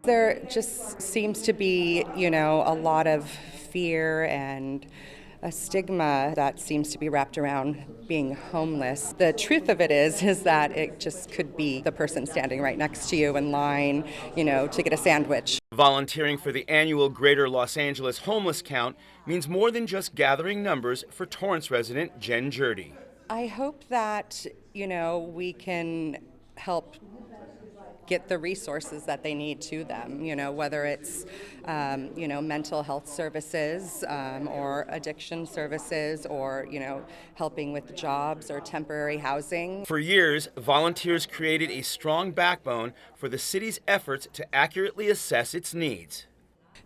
There just seems to be, a lot of fear and a stigma that seems to be wrapped around being homeless. The truth of it is that it just could be the person standing right next to you in line, to get a sandwich. Volunteering for the annual Greater Los Angeles Homeless Count means more than just gathering numbers for Torrance resident Jen Jurdy. I hope that, we can help get the resources that they need to them, whether it's, mental health services or addiction services or, helping with jobs or temporary housing. For years, volunteers created a strong backbone for the city's efforts to accurately assess its needs.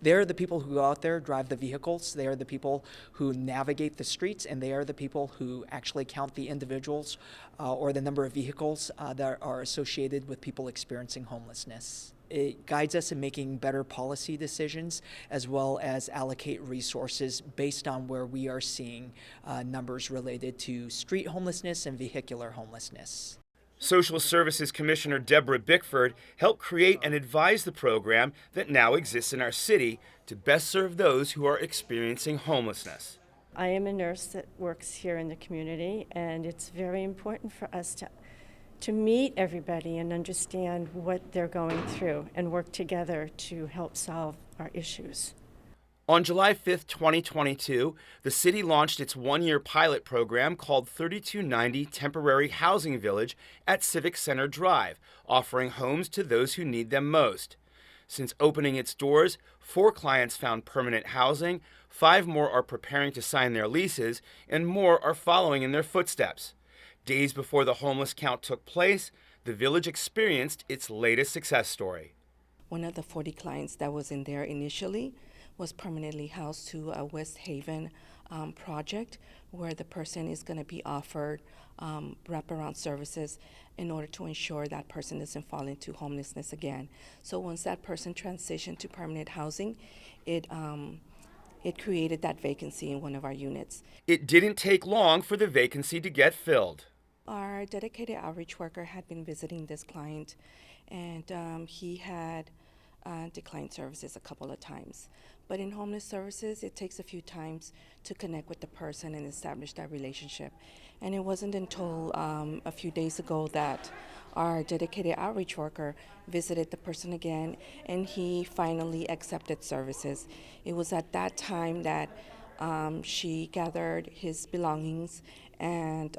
They're the people who go out there, drive the vehicles. They are the people who navigate the streets, and they are the people who actually count the individuals or the number of vehicles that are associated with people experiencing homelessness. It guides us in making better policy decisions as well as allocate resources based on where we are seeing numbers related to street homelessness and vehicular homelessness. Social Services Commissioner Deborah Bickford helped create and advise the program that now exists in our city to best serve those who are experiencing homelessness. I am a nurse that works here in the community, and it's very important for us to meet everybody and understand what they're going through and work together to help solve our issues. On July 5, 2022, the city launched its one-year pilot program called 3290 Temporary Housing Village at Civic Center Drive, offering homes to those who need them most. Since opening its doors, 4 clients found permanent housing, 5 more are preparing to sign their leases, and more are following in their footsteps. Days before the homeless count took place, the village experienced its latest success story. One of the 40 clients that was in there initially was permanently housed to a West Haven project where the person is going to be offered wraparound services in order to ensure that person doesn't fall into homelessness again. So once that person transitioned to permanent housing, it created that vacancy in one of our units. It didn't take long for the vacancy to get filled. Our dedicated outreach worker had been visiting this client, and he had declined services a couple of times. But in homeless services, it takes a few times to connect with the person and establish that relationship. And it wasn't until a few days ago that our dedicated outreach worker visited the person again, and he finally accepted services. It was at that time that she gathered his belongings and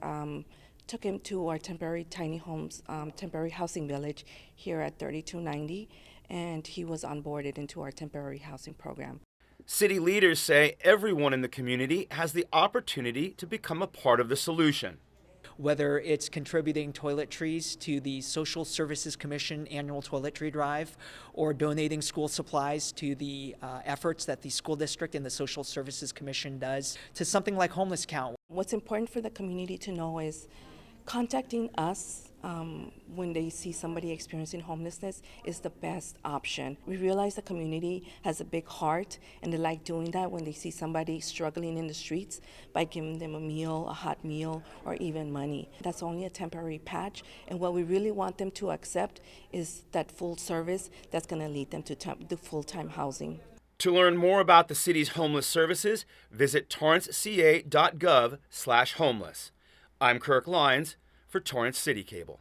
took him to our temporary tiny homes, temporary housing village here at 3290, and he was onboarded into our temporary housing program. City leaders say everyone in the community has the opportunity to become a part of the solution. Whether it's contributing toiletries to the Social Services Commission annual toiletry drive or donating school supplies to the efforts that the school district and the Social Services Commission does to something like Homeless Count. What's important for the community to know is contacting us when they see somebody experiencing homelessness is the best option. We realize the community has a big heart, and they like doing that when they see somebody struggling in the streets by giving them a meal, a hot meal, or even money. That's only a temporary patch, and what we really want them to accept is that full service that's going to lead them to the full-time housing. To learn more about the city's homeless services, visit torranceca.gov/homeless. I'm Kirk Lyons for Torrance City Cable.